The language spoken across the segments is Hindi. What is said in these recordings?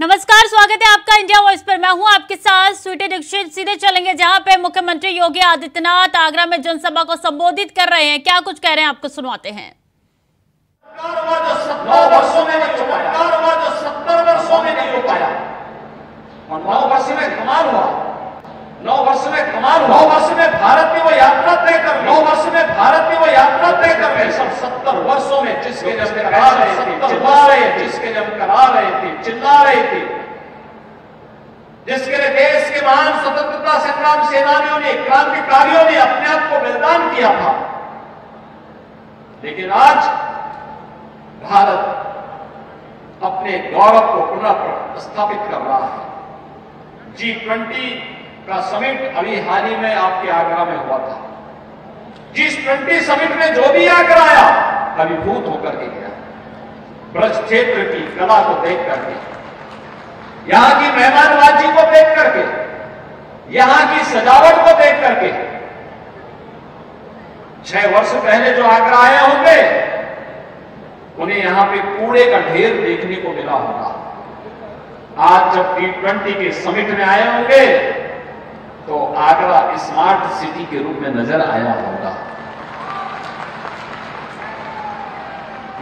नमस्कार, स्वागत है आपका इंडिया वॉइस पर। मैं हूं आपके साथ स्वीटी दीक्षित। सीधे चलेंगे जहां पे मुख्यमंत्री योगी आदित्यनाथ आगरा में जनसभा को संबोधित कर रहे हैं। क्या कुछ कह रहे हैं आपको सुनवाते हैं। 9 वर्षों में नहीं हो पाया, जो 70 वर्षों में नहीं हो पाया, और 9 वर्ष में कमाल हुआ। 9 वर्ष में कमाल हुआ। 9 वर्ष में भारत ने वो यात्रा तय कर ली। 9 वर्ष में भारत ने वो यात्रा तय कर ली। सब 70 वर्षों में जिसके लिए हम करा रहे थे, चिल्ला रहे थे, जिसके लिए हम करा रहे थे, चिल्ला रहे थे, जिसके लिए देश के महान स्वतंत्रता संग्राम सेनानियों ने, क्रांतिकारियों ने अपने आप को बलिदान किया था। लेकिन आज भारत अपने गौरव को पुनः स्थापित कर रहा है। G20 का समिट अभी हाल ही में आपके आगरा में हुआ था। G20 समिट में जो भी आकर आया अभिभूत होकर के गया। ब्रज क्षेत्र की कला को देख करके, यहां की मेहमानबाजी को देख करके, यहां की सजावट को देख करके, 6 वर्ष पहले जो आगरा आए होंगे उन्हें यहां पे कूड़े का ढेर देखने को मिला होगा। आज जब G20 के समिट में आए होंगे तो आगरा स्मार्ट सिटी के रूप में नजर आया होगा।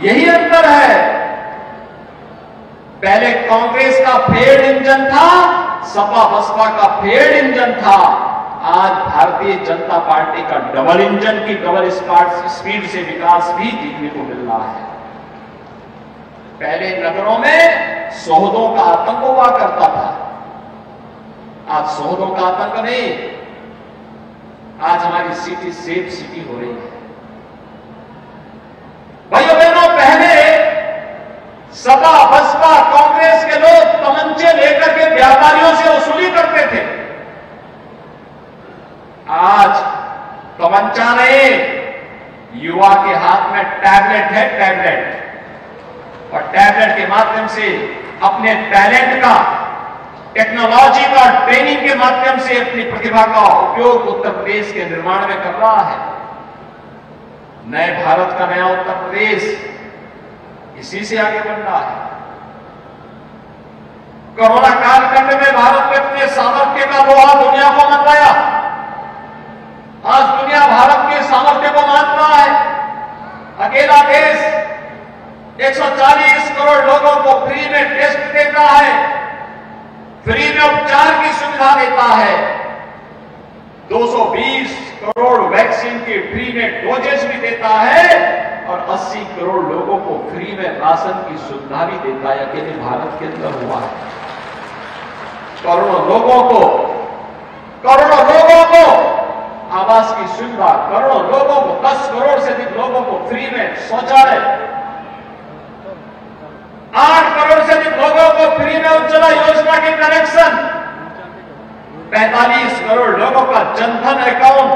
यही अंतर है। पहले कांग्रेस का फेड इंजन था, सपा बसपा का फेड इंजन था। आज भारतीय जनता पार्टी का डबल इंजन की डबल स्पीड से विकास भी देखने को मिल रहा है। पहले नगरों में सोहदों का आतंक हुआ करता था, आज सोहदों का आतंक नहीं। आज हमारी सिटी सेफ सिटी हो रही है। भाइयों बहनों, पहले सपा बसपा कांग्रेस के लोग तमंचे लेकर के व्यापारियों से वसूली करते थे। आज तमंचा नहीं, युवा के हाथ में टैबलेट है, टैबलेट, और टैबलेट के माध्यम से अपने टैलेंट का, टेक्नोलॉजी का, ट्रेनिंग के माध्यम से अपनी प्रतिभा का उपयोग उत्तर प्रदेश के निर्माण में कर रहा है। नए भारत का नया उत्तर प्रदेश इसी से आगे बढ़ रहा है। कोरोना कालखंड में भारत ने अपने सामर्थ्य का लोहा दुनिया को मनवाया। आज दुनिया भारत के सामर्थ्य को मान रहा है। अकेला देश 140 करोड़ लोगों को फ्री में टेस्ट देता है, फ्री में उपचार की सुविधा देता है, 220 करोड़ वैक्सीन के फ्री में डोजेस भी देता है, और 80 करोड़ लोगों को फ्री में राशन की सुविधा भी देता है। अकेले भारत के अंदर हुआ है। करोड़ों लोगों को आवास की सुविधा, करोड़ों लोगों को, 10 करोड़ से अधिक लोगों को फ्री में शौचालय, 8 करोड़ से अधिक लोगों को फ्री में उज्ज्वला योजना के कनेक्शन, 45 करोड़ लोगों का जनधन अकाउंट,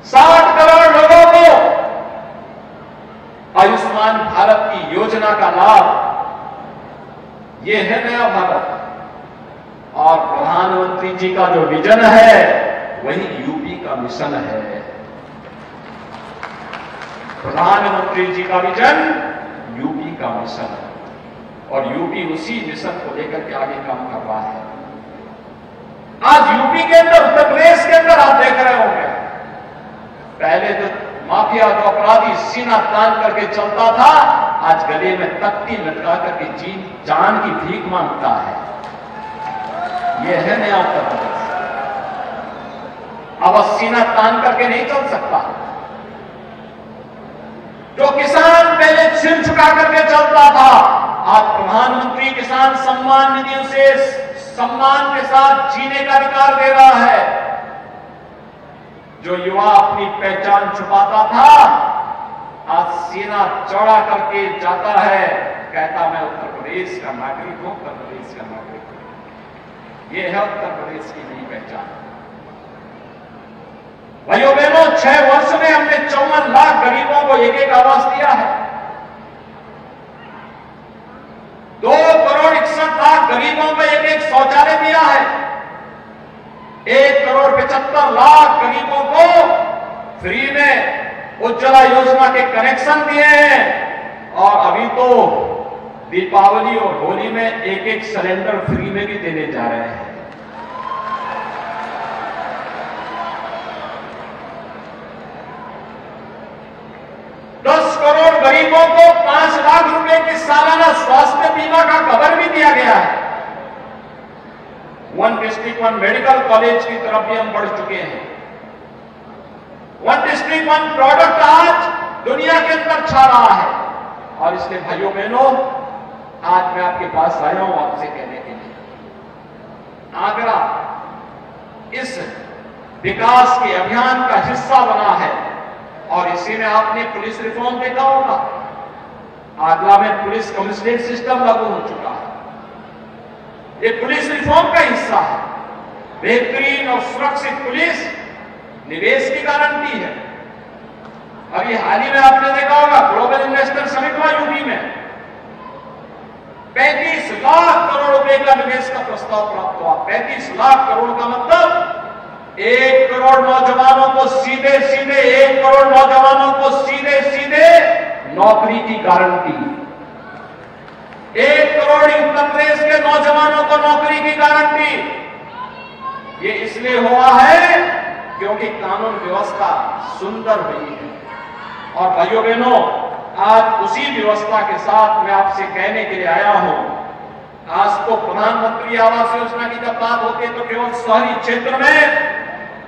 60 करोड़ लोगों को आयुष्मान भारत की योजना का लाभ। यह है नया भारत। और प्रधानमंत्री जी का जो विजन है वही यूपी का मिशन है। प्रधानमंत्री जी का विजन यूपी का मिशन है, और यूपी उसी मिशन को लेकर के आगे काम कर रहा है। आज यूपी के अंदर, उत्तर प्रदेश के अंदर आप देख रहे होंगे, पहले जो माफिया, जो अपराधी सीना तान करके चलता था, आज गले में तख्ती लटका करके जान की भीख मांगता है। यह है नया उत्तर प्रदेश। अब सीना तान करके नहीं चल सकता। जो किसान पहले सिर झुका करके चलता था, आज प्रधानमंत्री किसान सम्मान निधि से सम्मान के साथ जीने का अधिकार दे रहा है। जो युवा अपनी पहचान छुपाता था, आज सीना चौड़ा करके जाता है, कहता मैं उत्तर प्रदेश का नागरिक हूं, उत्तर प्रदेश का नागरिक हूं। यह है उत्तर प्रदेश की नई पहचान। भाइयों बहनों, 6 वर्ष में हमने 54 लाख गरीबों को एक आवास दिया है। 2 करोड़ 61 लाख गरीबों को एक शौचालय दिया है। 1 करोड़ 75 लाख गरीबों को फ्री में उज्ज्वला योजना के कनेक्शन दिए हैं। और अभी तो दीपावली और होली में एक एक सिलेंडर फ्री में भी देने जा रहे हैं। करोड़ गरीबों को 5 लाख रुपए की सालाना स्वास्थ्य बीमा का कवर भी दिया गया है। 1 डिस्ट्रिक्ट 1 मेडिकल कॉलेज की तरफ भी हम बढ़ चुके हैं। 1 डिस्ट्रिक्ट 1 प्रोडक्ट आज दुनिया के अंदर छा रहा है। और इसलिए भाइयों बहनों, आज मैं आपके पास आया हूं आपसे कहने के लिए, आगरा इस विकास के अभियान का हिस्सा बना है। और इसी में आपने पुलिस रिफॉर्म देखा होगा। आगरा में पुलिस कमिश्नरेट सिस्टम लागू हो चुका है। ये पुलिस रिफॉर्म का हिस्सा है। बेहतरीन और सुरक्षित पुलिस निवेश की गारंटी है। अभी हाल ही में आपने देखा होगा ग्लोबल इन्वेस्टर समिट हुआ यूपी में, 35 लाख करोड़ रुपए का निवेश का प्रस्ताव प्राप्त हुआ। 35 लाख करोड़ का मतलब 1 करोड़ नौजवानों को सीधे सीधे 1 करोड़ नौजवानों को सीधे सीधे नौकरी की गारंटी। 1 करोड़ उत्तर प्रदेश के नौजवानों को नौकरी की गारंटी। ये इसलिए हुआ है क्योंकि कानून व्यवस्था सुंदर हुई है। और भाइयों बहनों, आज उसी व्यवस्था के साथ मैं आपसे कहने के लिए आया हूं। आज तो प्रधानमंत्री आवास योजना की जब बात होती है तो केवल शहरी क्षेत्र में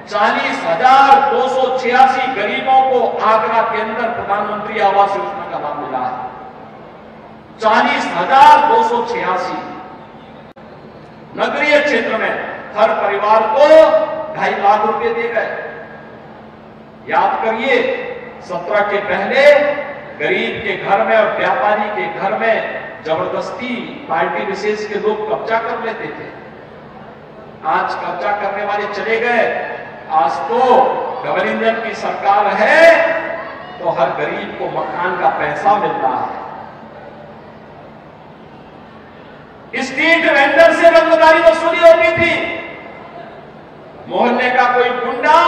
40,286 गरीबों को आगरा के अंदर प्रधानमंत्री आवास योजना का लाभ मिला है। 40,286। नगरीय क्षेत्र में हर परिवार को 2.5 लाख रुपए दिए गए। याद करिए, 17 के पहले गरीब के घर में और व्यापारी के घर में जबरदस्ती पार्टी विशेष के लोग कब्जा कर लेते थे। आज कब्जा करने वाले चले गए। आज तो डबल इंजन की सरकार है तो हर गरीब को मकान का पैसा मिल रहा है। स्ट्रीट वेंडर से रंगदारी वसूली होती थी। मोहल्ले का कोई गुंडा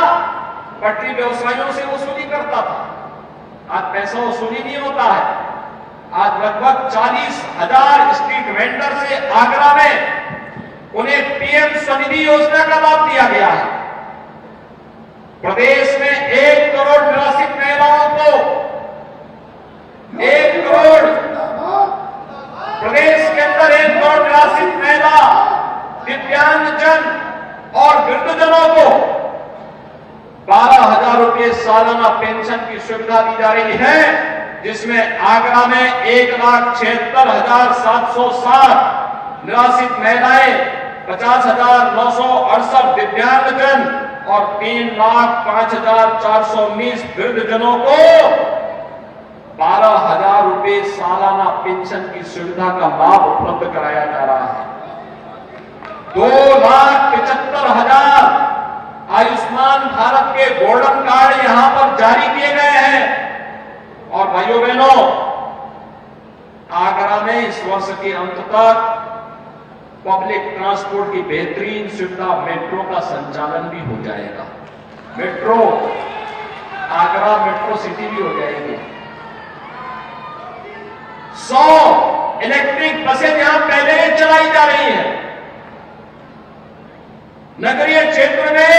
पटरी व्यवसायियों से वसूली करता था। आज पैसा वसूली नहीं होता है। आज लगभग 40,000 स्ट्रीट वेंडर से आगरा में उन्हें पीएम स्वनिधि योजना का लाभ दिया गया है। प्रदेश में 1 करोड़ निराश्रित महिलाओं को 1 करोड़ प्रदेश के अंदर 1 करोड़ निराश्रित महिला, दिव्यांगजन और वृद्धजनों को 12,000 रुपए सालाना पेंशन की सुविधा दी जा रही है, जिसमें आगरा में 1,76,760 निराश्रित महिलाएं, 50,968 दिव्यांगजन और 3,05,419 वृद्धजनों को 12,000 रुपए सालाना पेंशन की सुविधा का लाभ उपलब्ध कराया जा रहा है। 2,75,000 आयुष्मान भारत के गोल्डन कार्ड यहां पर जारी किए गए हैं। और भाइयों बहनों, आगरा में इस वर्ष के अंत तक पब्लिक ट्रांसपोर्ट की बेहतरीन सुविधा मेट्रो का संचालन भी हो जाएगा। मेट्रो, आगरा मेट्रो सिटी भी हो जाएगी। 100 इलेक्ट्रिक बसें यहां पहले ही चलाई जा रही हैं। नगरीय क्षेत्र में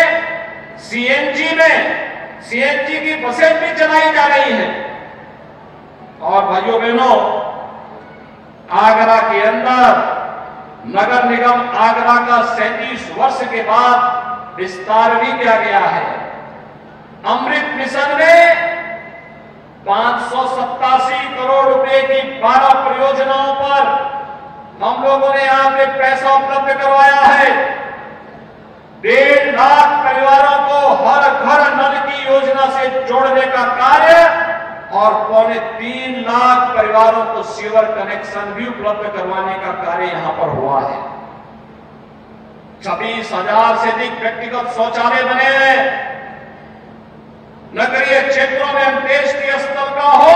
सीएनजी की बसें भी चलाई जा रही हैं। और भाइयों बहनों, आगरा के अंदर नगर निगम आगरा का 37 वर्ष के बाद विस्तार भी किया गया है। अमृत मिशन में 587 करोड़ रुपए की 12 परियोजनाओं पर हम लोगों ने यहां पे पैसा उपलब्ध करवाया है। 1.5 लाख परिवारों को हर घर नल की योजना से जोड़ने का कार्य और 3.25 लाख परिवारों को सीवर कनेक्शन भी उपलब्ध करवाने का कार्य यहां पर हुआ है। 26,000 से अधिक व्यक्तिगत शौचालय बने हैं। नगरीय क्षेत्रों में अंत्येष्टि स्थल का हो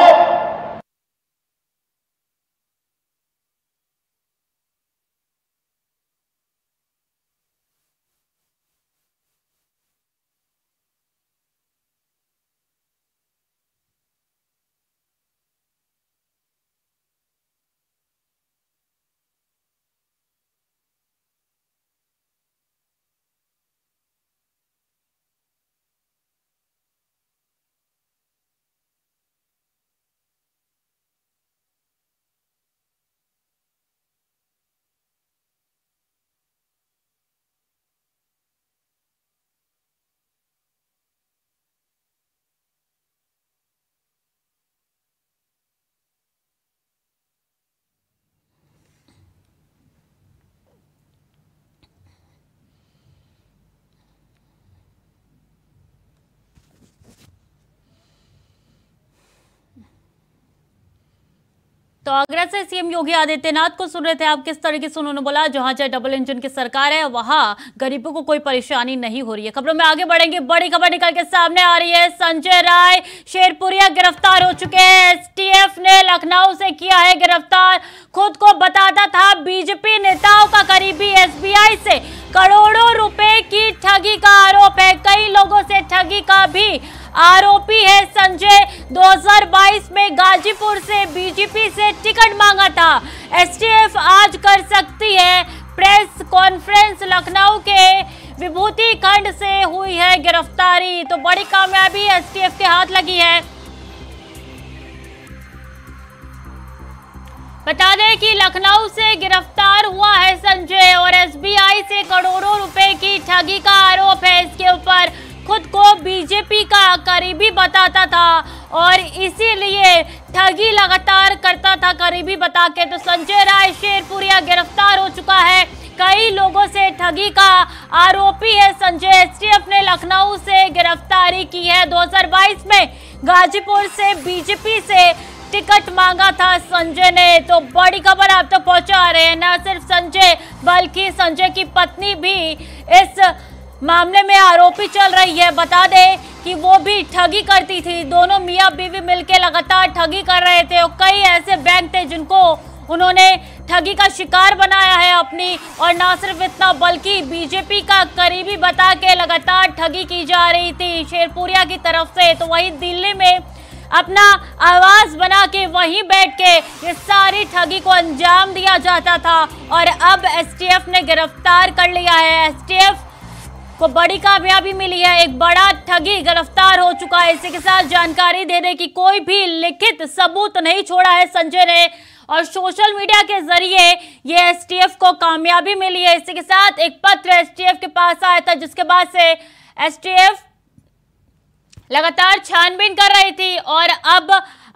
तो आगरा से सीएम योगी आदित्यनाथ को सुन रहे थे आप, किस तरीके से उन्होंने बोला जहां चाहे डबल इंजन की सरकार है वहां गरीबों को कोई परेशानी नहीं हो रही है। खबरों में आगे बढ़ेंगे, बड़ी खबर निकल के सामने आ रही है। संजय राय शेरपुरिया गिरफ्तार हो चुके हैं। एसटीएफ ने लखनऊ से किया है गिरफ्तार। खुद को बताता था बीजेपी नेताओं का करीबी, एसबीआई से करोड़ों रुपए की ठगी का आरोप है। कई लोगों से ठगी का भी आरोपी है संजय। 2022 में गाजीपुर से बीजेपी से टिकट मांगा था। एसटीएफ आज कर सकती है प्रेस कॉन्फ्रेंस। लखनऊ के विभूति खंड से हुई है गिरफ्तारी, तो बड़ी कामयाबी एसटीएफ के हाथ लगी है। बता दें कि लखनऊ से गिरफ्तार हुआ है संजय और एसबीआई से करोड़ों रुपए की ठगी का आरोप है इसके ऊपर। खुद को बीजेपी का करीबी बताता था और इसीलिए ठगी लगातार करता था करीबी बता के। तो संजय राय शेरपुरिया गिरफ्तार हो चुका है। कई लोगों से ठगी का आरोपी है संजय। एसटीएफ ने लखनऊ से गिरफ्तारी की है। 2022 में गाजीपुर से बीजेपी से टिकट मांगा था संजय ने। तो बड़ी खबर आप तक पहुंचा रहे हैं। न सिर्फ संजय बल्कि संजय की पत्नी भी इस मामले में आरोपी चल रही है। बता दें कि वो भी ठगी करती थी। दोनों मियां बीवी मिलकर लगातार ठगी कर रहे थे और कई ऐसे बैंक थे जिनको उन्होंने ठगी का शिकार बनाया है अपनी। और ना सिर्फ इतना बल्कि बीजेपी का करीबी बता के लगातार ठगी की जा रही थी शेरपुरिया की तरफ से। तो वही दिल्ली में अपना आवाज बना के वहीं बैठ के ये सारी ठगी को अंजाम दिया जाता था और अब एसटीएफ ने गिरफ्तार कर लिया है। एसटीएफ को बड़ी कामयाबी मिली है। एक बड़ा ठगी गिरफ्तार हो चुका है। इसी के साथ जानकारी देने की कोई भी लिखित सबूत नहीं छोड़ा है संजय ने और सोशल मीडिया के जरिए ये एसटीएफ को कामयाबी मिली है। इसी के साथ एक पत्र एसटीएफ के पास आया था जिसके बाद से एसटीएफ लगातार छानबीन कर रही थी और अब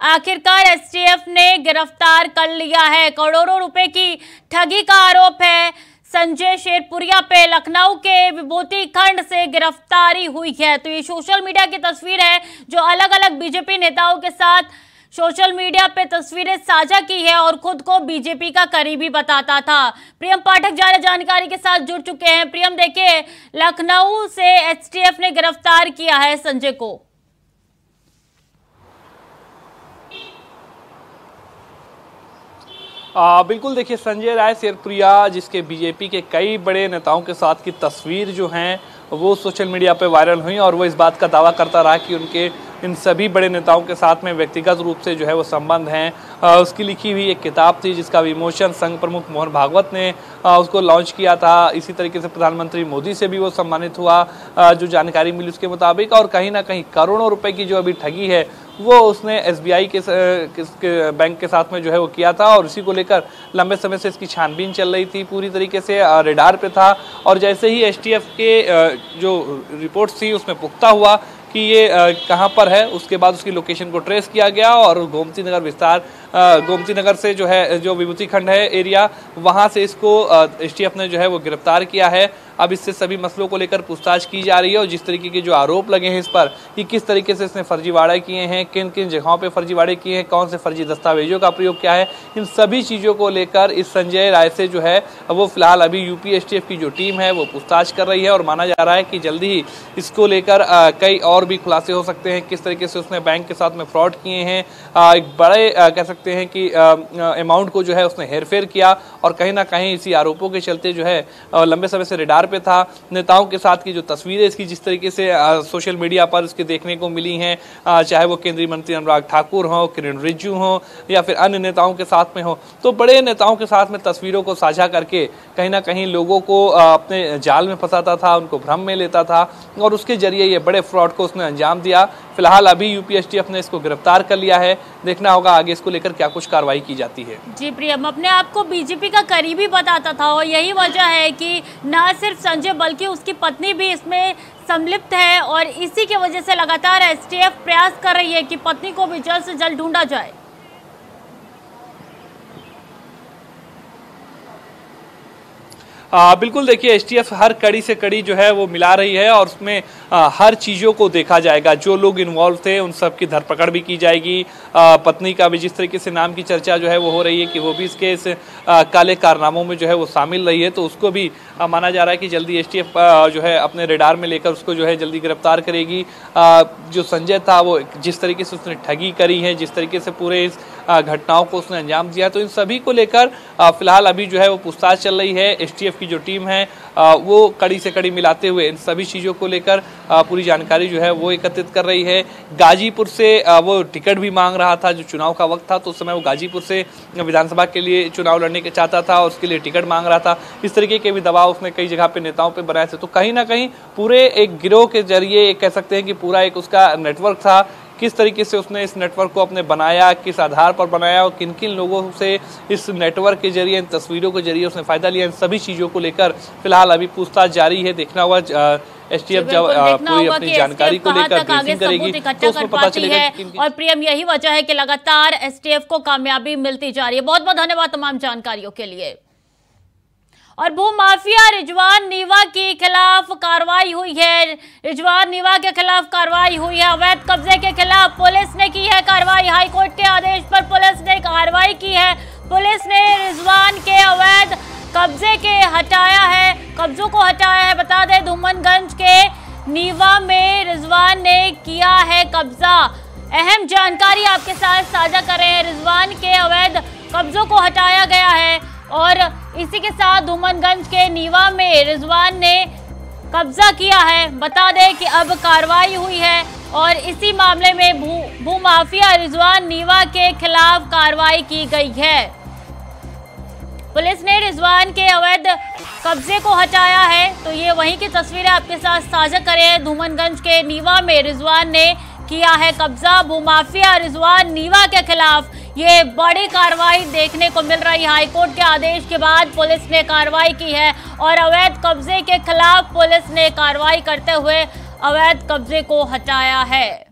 आखिरकार एसटीएफ ने गिरफ्तार कर लिया है। करोड़ों रुपए की ठगी का आरोप है संजय शेरपुरिया पे। लखनऊ के विभूति खंड से गिरफ्तारी हुई है। तो ये सोशल मीडिया की तस्वीर है जो अलग अलग बीजेपी नेताओं के साथ सोशल मीडिया पे तस्वीरें साझा की है और खुद को बीजेपी का करीबी बताता था। प्रियम पाठक ज्यादा जानकारी के साथ जुड़ चुके हैं। प्रियम, देखिए लखनऊ से एसटीएफ ने गिरफ्तार किया है संजय को। बिल्कुल, देखिए संजय राय शेरपुरिया जिसके बीजेपी के कई बड़े नेताओं के साथ की तस्वीर जो हैं वो सोशल मीडिया पे वायरल हुई और वो इस बात का दावा करता रहा कि उनके इन सभी बड़े नेताओं के साथ में व्यक्तिगत रूप से जो है वो संबंध हैं। उसकी लिखी हुई एक किताब थी जिसका विमोचन संघ प्रमुख मोहन भागवत ने उसको लॉन्च किया था। इसी तरीके से प्रधानमंत्री मोदी से भी वो सम्मानित हुआ जो जानकारी मिली उसके मुताबिक। और कहीं ना कहीं करोड़ों रुपए की जो अभी ठगी है वो उसने एसबीआई के बैंक के साथ में जो है वो किया था और इसी को लेकर लंबे समय से इसकी छानबीन चल रही थी। पूरी तरीके से रेडार पे था और जैसे ही एसटीएफ के जो रिपोर्ट्स थी उसमें पुख्ता हुआ कि ये कहाँ पर है, उसके बाद उसकी लोकेशन को ट्रेस किया गया और गोमती नगर विस्तार गोमती नगर से जो है जो विभूति खंड है एरिया वहाँ से इसको एसटीएफ ने जो है वो गिरफ्तार किया है। अब इससे सभी मसलों को लेकर पूछताछ की जा रही है और जिस तरीके के जो आरोप लगे हैं इस पर कि किस तरीके से इसने फर्जीवाड़े किए हैं, किन किन जगहों पे फर्जीवाड़े किए हैं, कौन से फर्जी दस्तावेजों का प्रयोग किया है, इन सभी चीज़ों को लेकर इस संजय राय से जो है वो फिलहाल अभी यूपी एसटीएफ की जो टीम है वो पूछताछ कर रही है और माना जा रहा है कि जल्दी ही इसको लेकर कई और भी खुलासे हो सकते हैं। किस तरीके से उसने बैंक के साथ में फ्रॉड किए हैं, एक बड़े कह सकते हैं कि अमाउंट को जो है उसने हेरफेर किया और कहीं ना कहीं इसी आरोपों के चलते जो है लंबे समय से रेडार पे था। नेताओं के साथ की जो तस्वीरें इसकी जिस तरीके से सोशल मीडिया पर उसके देखने को मिली हैं, चाहे वो केंद्रीय मंत्री अनुराग ठाकुर हो, किरण रिजिजू हो या फिर अन्य नेताओं के साथ में हो, तो बड़े नेताओं के साथ में तस्वीरों को साझा करके कहीं ना कहीं लोगों को अपने जाल में फंसाता था, उनको भ्रम में लेता था और उसके जरिए ये बड़े फ्रॉड को उसने अंजाम दिया। फिलहाल अभी यूपी एसटीएफ ने इसको गिरफ्तार कर लिया है। देखना होगा आगे इसको लेकर क्या कुछ कार्रवाई की जाती है। जी प्रियम, अपने आप को बीजेपी का करीबी बताता था और यही वजह है कि न सिर्फ संजय बल्कि उसकी पत्नी भी इसमें सम्मिलित है और इसी की वजह से लगातार एसटीएफ प्रयास कर रही है कि पत्नी को भी जल्द से जल्द ढूंढा जाए। बिल्कुल, देखिए एसटीएफ हर कड़ी से कड़ी जो है वो मिला रही है और उसमें हर चीज़ों को देखा जाएगा। जो लोग इन्वॉल्व थे उन सब की धरपकड़ भी की जाएगी। पत्नी का भी जिस तरीके से नाम की चर्चा जो है वो हो रही है कि वो भी इसके इस काले कारनामों में जो है वो शामिल रही है, तो उसको भी माना जा रहा है कि जल्दी एसटीएफ जो है अपने रेडार में लेकर उसको जो है जल्दी गिरफ्तार करेगी। जो संजय था वो जिस तरीके से उसने ठगी करी है, जिस तरीके से पूरे इस घटनाओं को उसने अंजाम दिया, तो इन सभी को लेकर फिलहाल अभी जो है वो पूछताछ चल रही है। एसटीएफ की जो टीम है वो कड़ी से कड़ी मिलाते हुए इन सभी चीज़ों को लेकर पूरी जानकारी जो है वो एकत्रित कर रही है। गाजीपुर से वो टिकट भी मांग रहा था, जो चुनाव का वक्त था तो उस समय वो गाजीपुर से विधानसभा के लिए चुनाव लड़ने के चाहता था और उसके लिए टिकट मांग रहा था। इस तरीके के भी दबाव उसने कई जगह पे नेताओं पे बनाए थे। तो कहीं ना कहीं पूरे एक गिरोह के जरिए कह सकते हैं कि पूरा एक उसका नेटवर्क था। किस तरीके से उसने इस नेटवर्क को अपने बनाया, किस आधार पर बनाया और किन किन लोगों से इस नेटवर्क के जरिए, इन तस्वीरों के जरिए उसने फायदा लिया, इन सभी चीज़ों को लेकर फिलहाल अभी पूछताछ जारी है। देखना होगा एसटीएफ जब पूरी अपनी जानकारी को लेकर ब्रीफिंग करेगी तो उसमें पता चलेगा। और प्रियम, यही वजह है कि लगातार एसटीएफ को कामयाबी मिलती जा रही है। बहुत बहुत धन्यवाद तमाम जानकारियों के लिए। और भूमाफिया रिजवान नीवा के खिलाफ कार्रवाई हुई है। रिजवान नीवा के खिलाफ कार्रवाई हुई है। अवैध कब्जे के खिलाफ पुलिस ने की है कार्रवाई। हाईकोर्ट के आदेश पर पुलिस ने कार्रवाई की है। पुलिस ने रिजवान के अवैध कब्जे के हटाया है, कब्जों को हटाया है। बता दें, धूमनगंज के नीवा में रिजवान ने किया है कब्जा। अहम जानकारी आपके साथ साझा कर रहे हैं। रिजवान के अवैध कब्जों को हटाया गया है और इसी के साथ धूमनगंज के नीवा में रिजवान ने कब्जा किया है। बता दें कि अब कार्रवाई हुई है और इसी मामले में भूमाफिया रिजवान नीवा के खिलाफ कार्रवाई की गई है। पुलिस ने रिजवान के अवैध कब्जे को हटाया है। तो ये वहीं की तस्वीरें आपके साथ साझा करें। धूमनगंज के नीवा में रिजवान ने किया है कब्जा। भूमाफिया रिजवान नीवा के खिलाफ ये बड़ी कार्रवाई देखने को मिल रही है। हाईकोर्ट के आदेश के बाद पुलिस ने कार्रवाई की है और अवैध कब्जे के खिलाफ पुलिस ने कार्रवाई करते हुए अवैध कब्जे को हटाया है।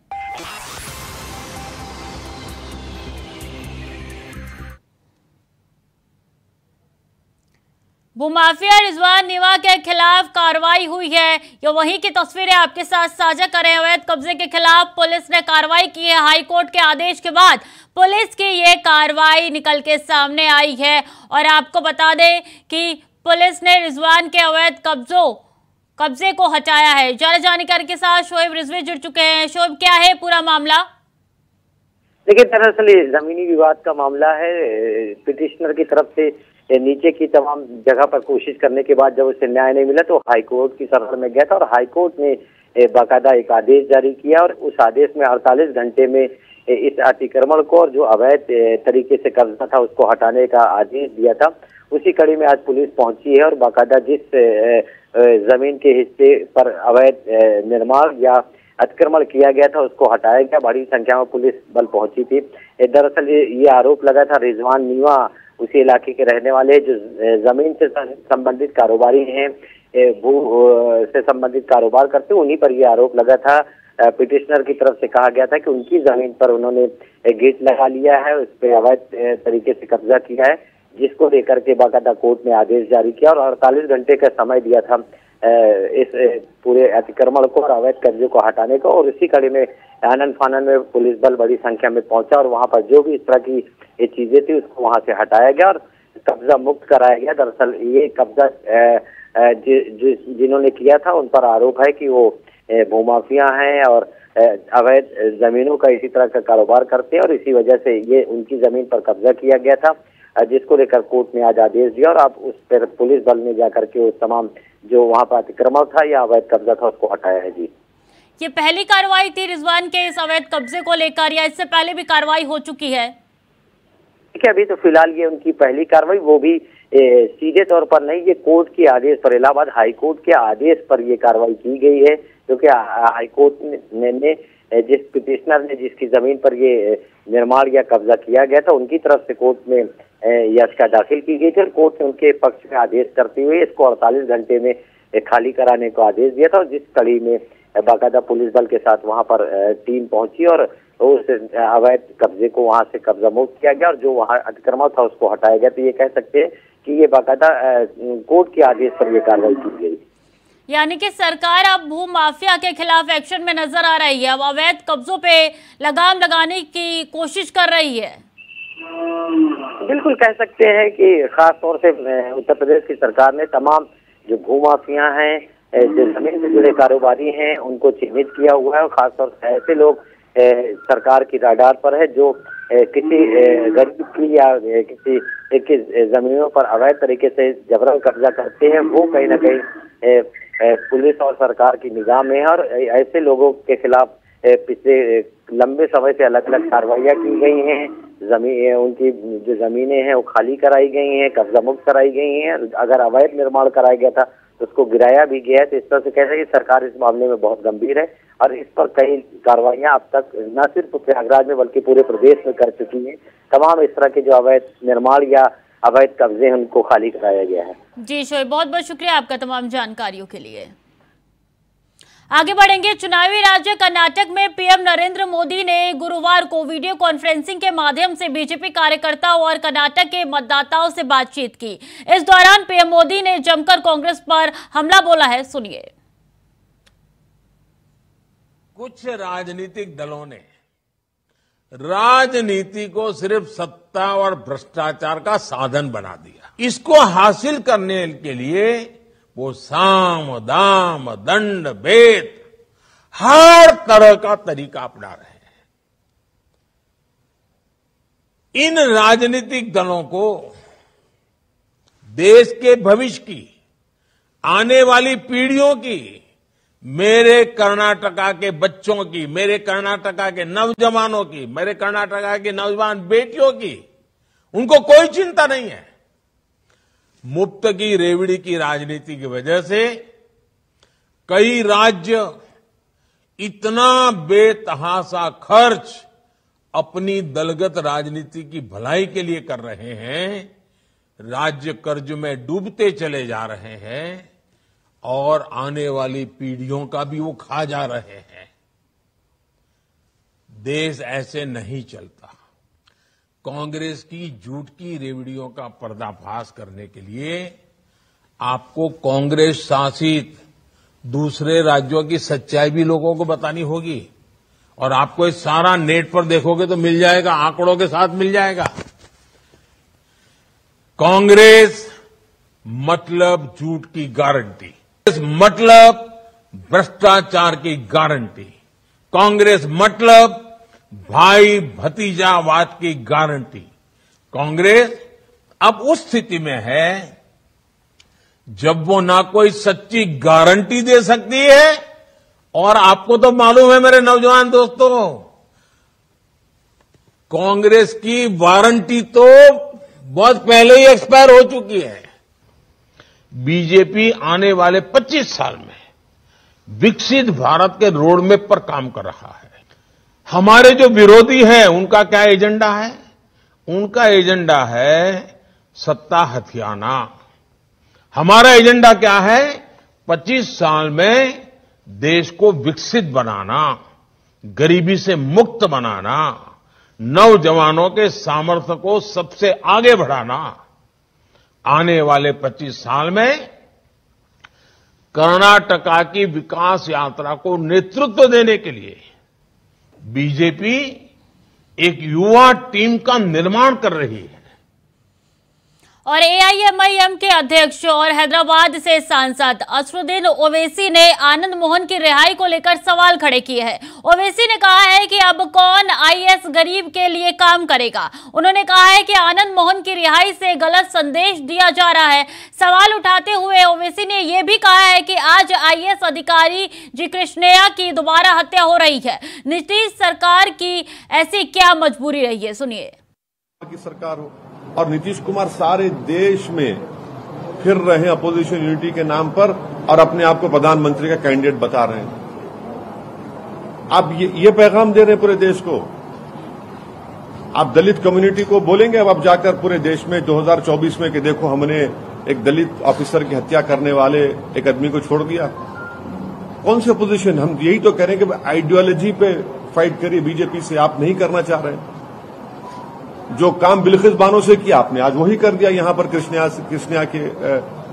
भूमाफिया रिजवान नीवा के खिलाफ कार्रवाई हुई है। ये वहीं की तस्वीरें आपके साथ साझा करें। अवैध कब्जे के खिलाफ पुलिस ने कार्रवाई की है। हाईकोर्ट के आदेश के बाद पुलिस की ये कार्रवाई निकल के सामने आई है और आपको बता दें कि पुलिस ने रिजवान के अवैध कब्जे को हटाया है। ज्यादा जानकारी के साथ शोएब रिजवी जुड़ चुके हैं। शोएब, क्या है पूरा मामला? देखिए, दरअसल जमीनी विवाद का मामला है। पिटिशनर की तरफ से नीचे की तमाम जगह पर कोशिश करने के बाद जब उसे न्याय नहीं मिला तो हाईकोर्ट की शरण में गया था और हाईकोर्ट ने बाकायदा एक आदेश जारी किया और उस आदेश में 48 घंटे में इस अतिक्रमण को और जो अवैध तरीके से कब्जा था उसको हटाने का आदेश दिया था। उसी कड़ी में आज पुलिस पहुंची है और बाकायदा जिस जमीन के हिस्से पर अवैध निर्माण या अतिक्रमण किया गया था उसको हटाया गया। बड़ी संख्या में पुलिस बल पहुंची थी। दरअसल ये आरोप लगा था रिजवान नीवा उसी इलाके के रहने वाले जो जमीन से संबंधित कारोबारी हैं, भू से संबंधित कारोबार करते, उन्हीं पर यह आरोप लगा था। पिटिशनर की तरफ से कहा गया था कि उनकी जमीन पर उन्होंने गेट लगा लिया है, उस पर अवैध तरीके से कब्जा किया है, जिसको लेकर के बाकायदा कोर्ट ने आदेश जारी किया और 48 घंटे का समय दिया था इस पूरे अतिक्रमण को और अवैध कब्जे को हटाने को। और इसी कड़ी में आनन फानन में पुलिस बल बड़ी संख्या में पहुंचा और वहां पर जो भी इस तरह की ये चीजें थी उसको वहां से हटाया गया और कब्जा मुक्त कराया गया। दरअसल ये कब्जा जिन्होंने किया था उन पर आरोप है कि वो भूमाफिया हैं और अवैध जमीनों का इसी तरह का कारोबार करते हैं और इसी वजह से ये उनकी जमीन पर कब्जा किया गया था, जिसको लेकर कोर्ट ने आज आदेश दिया और अब उस पर पुलिस बल ने जाकर के उस तमाम जो वहां पर अतिक्रमण था या अवैध कब्जा था उसको हटाया है। जी, ये पहली कार्रवाई थी रिजवान के इस अवैध कब्जे को लेकर या इससे पहले भी कार्रवाई हो चुकी है? देखिए, अभी तो फिलहाल ये उनकी पहली कार्रवाई, वो भी सीधे तौर पर नहीं, ये कोर्ट के आदेश पर, इलाहाबाद हाईकोर्ट के आदेश पर ये कार्रवाई की गई है, क्योंकि हाईकोर्ट ने जिस पिटिशनर ने जिसकी जमीन पर ये निर्माण या कब्जा किया गया था उनकी तरफ से कोर्ट में याचिका दाखिल की गई थी और कोर्ट ने उनके पक्ष में आदेश करते हुए इसको 48 घंटे में खाली कराने को आदेश दिया था और जिस कड़ी में बाकायदा पुलिस बल के साथ वहां पर टीम पहुंची और उस अवैध कब्जे को वहां से कब्जा मुक्त किया गया और जो वहां अतिक्रमण था उसको हटाया गया। तो ये कह सकते हैं कि ये बाकायदा कोर्ट के आदेश पर ये कार्रवाई की गई। यानी कि सरकार अब भू माफिया के खिलाफ एक्शन में नजर आ रही है, अब अवैध कब्जों पे लगाम लगाने की कोशिश कर रही है। बिल्कुल कह सकते हैं कि खास तौर से उत्तर प्रदेश की सरकार ने तमाम जो भू माफिया हैं, जो जमीन से जुड़े कारोबारी हैं, उनको चिन्हित किया हुआ है और खासतौर से ऐसे लोग सरकार की राडार पर है जो किसी गरीब की या किसी की जमीनों पर अवैध तरीके से जबरन कब्जा करते हैं, वो कहीं ना कहीं पुलिस और सरकार की निगाह में है। और ऐसे लोगों के खिलाफ पिछले लंबे समय से अलग अलग कार्रवाइयाँ की गई हैं। जमीन, उनकी जो जमीनें हैं वो खाली कराई गई हैं, कब्जा मुक्त कराई गई हैं। अगर अवैध निर्माण कराया गया था तो उसको गिराया भी गया है। तो इस तरह से कहते हैं कि सरकार इस मामले में बहुत गंभीर है और इस पर कई कार्रवाइयां अब तक न सिर्फ प्रयागराज में बल्कि पूरे प्रदेश में कर चुकी हैं। तमाम इस तरह के जो अवैध निर्माण या अवैध कब्जे हैं उनको खाली कराया गया है। जी शोएब, बहुत बहुत शुक्रिया आपका तमाम जानकारियों के लिए। आगे बढ़ेंगे। चुनावी राज्य कर्नाटक में पीएम नरेंद्र मोदी ने गुरुवार को वीडियो कॉन्फ्रेंसिंग के माध्यम से बीजेपी कार्यकर्ताओं और कर्नाटक के मतदाताओं से बातचीत की। इस दौरान पीएम मोदी ने जमकर कांग्रेस पर हमला बोला है, सुनिए। कुछ राजनीतिक दलों ने राजनीति को सिर्फ सत्ता और भ्रष्टाचार का साधन बना दिया। इसको हासिल करने के लिए वो साम दाम दंड भेद हर तरह का तरीका अपना रहे हैं। इन राजनीतिक दलों को देश के भविष्य की, आने वाली पीढ़ियों की, मेरे कर्नाटका के बच्चों की, मेरे कर्नाटका के नौजवानों की, मेरे कर्नाटका की नौजवान बेटियों की, उनको कोई चिंता नहीं है। मुफ्त की रेवड़ी की राजनीति की वजह से कई राज्य इतना बेतहाशा खर्च अपनी दलगत राजनीति की भलाई के लिए कर रहे हैं, राज्य कर्ज में डूबते चले जा रहे हैं और आने वाली पीढ़ियों का भी वो खा जा रहे हैं। देश ऐसे नहीं चलता। कांग्रेस की झूठ की रेवड़ियों का पर्दाफाश करने के लिए आपको कांग्रेस शासित दूसरे राज्यों की सच्चाई भी लोगों को बतानी होगी और आपको इस सारा नेट पर देखोगे तो मिल जाएगा, आंकड़ों के साथ मिल जाएगा। कांग्रेस मतलब झूठ की गारंटी, मतलब भ्रष्टाचार की गारंटी, कांग्रेस मतलब भाई भतीजावाद की गारंटी। कांग्रेस अब उस स्थिति में है जब वो ना कोई सच्ची गारंटी दे सकती है और आपको तो मालूम है मेरे नौजवान दोस्तों, कांग्रेस की वारंटी तो बहुत पहले ही एक्सपायर हो चुकी है। बीजेपी आने वाले 25 साल में विकसित भारत के रोडमैप पर काम कर रहा है। हमारे जो विरोधी हैं उनका क्या एजेंडा है? उनका एजेंडा है सत्ता हथियाना। हमारा एजेंडा क्या है? 25 साल में देश को विकसित बनाना, गरीबी से मुक्त बनाना, नौजवानों के सामर्थ्य को सबसे आगे बढ़ाना। आने वाले 25 साल में कर्नाटका की विकास यात्रा को नेतृत्व देने के लिए बीजेपी एक युवा टीम का निर्माण कर रही है। और एआईएमआईएम के अध्यक्ष और हैदराबाद से सांसद असरुद्दीन ओवैसी ने आनंद मोहन की रिहाई को लेकर सवाल खड़े किए हैं। ओवैसी ने कहा है कि अब कौन आईएएस गरीब के लिए काम करेगा। उन्होंने कहा है कि आनंद मोहन की रिहाई से गलत संदेश दिया जा रहा है। सवाल उठाते हुए ओवैसी ने यह भी कहा है कि आज आईएएस अधिकारी जी कृष्णैया की दोबारा हत्या हो रही है। नीतीश सरकार की ऐसी क्या मजबूरी रही है, सुनिए। की सरकार हो और नीतीश कुमार सारे देश में फिर रहे हैं अपोजिशन यूनिटी के नाम पर और अपने आप को प्रधानमंत्री का कैंडिडेट बता रहे हैं। आप ये पैगाम दे रहे हैं पूरे देश को। आप दलित कम्युनिटी को बोलेंगे अब आप जाकर पूरे देश में 2024 में कि देखो हमने एक दलित ऑफिसर की हत्या करने वाले एक आदमी को छोड़ दिया। कौन सी अपोजिशन? हम यही तो कह रहे हैं कि आइडियोलॉजी पे फाइट करिए बीजेपी से, आप नहीं करना चाह रहे हैं। जो काम बिल्किस बानो से किया आपने आज वही कर दिया यहां पर कृष्णा के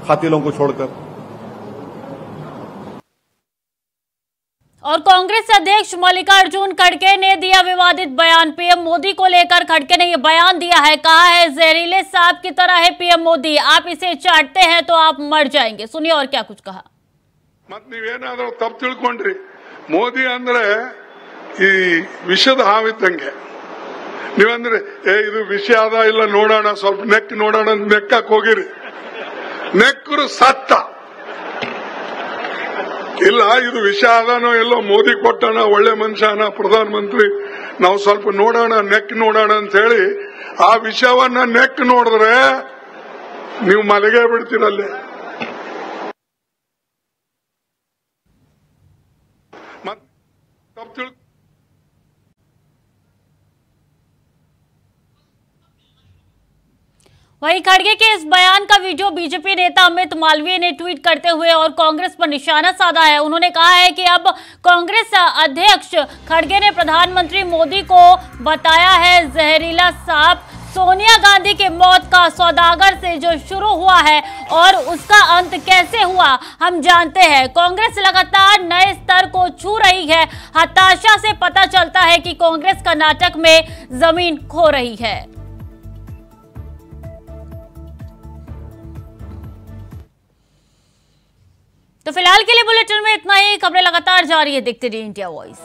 खातिलों को छोड़कर। और कांग्रेस अध्यक्ष मल्लिकार्जुन खड़गे ने दिया विवादित बयान। पीएम मोदी को लेकर खड़गे ने यह बयान दिया है, कहा है जहरीले सांप की तरह है पीएम मोदी, आप इसे चाटते हैं तो आप मर जाएंगे। सुनिए और क्या कुछ कहा। मत नीवेनाद्रू तप्पु तिळ्कोंड्रि मोदी अंद्रे ಈ ವಿಷದ ಹಾವಿದ್ದಂಗೆ ನೀವಂದ್ರೆ ಇದು ವಿಷ ಅದ ಇಲ್ಲ ನೋಡೋಣ ಸ್ವಲ್ಪ ನೆಕ್ ನೋಡೋಣ ನೆಕ್ಕಕ್ಕೆ ಹೋಗಿರಿ, ನೆಕ್ಕರು ಸತ್ತ ಇಲ್ಲ ಇದು ವಿಷ ಅದಾನೋ ಎಲ್ಲೋ ಮೋದಿ ಕೊಟ್ಟಣ ಒಳ್ಳೆ ಮನುಷ್ಯನ ಪ್ರಧಾನ ಮಂತ್ರಿ ನಾವು ಸ್ವಲ್ಪ ನೋಡೋಣ ನೆಕ್ ನೋಡೋಣ ಅಂತ ಹೇಳಿ ಆ ವಿಷವನ್ನ ನೆಕ್ ನೋಡಿದ್ರೆ ನೀವು ಮಲಗೇ ಬಿಡ್ತೀರಲ್ಲೇ। वहीं खड़गे के इस बयान का वीडियो बीजेपी नेता अमित मालवीय ने ट्वीट करते हुए और कांग्रेस पर निशाना साधा है। उन्होंने कहा है कि अब कांग्रेस अध्यक्ष खड़गे ने प्रधानमंत्री मोदी को बताया है जहरीला सांप। सोनिया गांधी के मौत का सौदागर से जो शुरू हुआ है और उसका अंत कैसे हुआ हम जानते हैं। कांग्रेस लगातार नए स्तर को छू रही है। हताशा से पता चलता है कि कांग्रेस कर्नाटक में जमीन खो रही है। तो फिलहाल के लिए बुलेटिन में इतना ही। खबरें लगातार जारी है, देखते रहिए इंडिया वॉइस।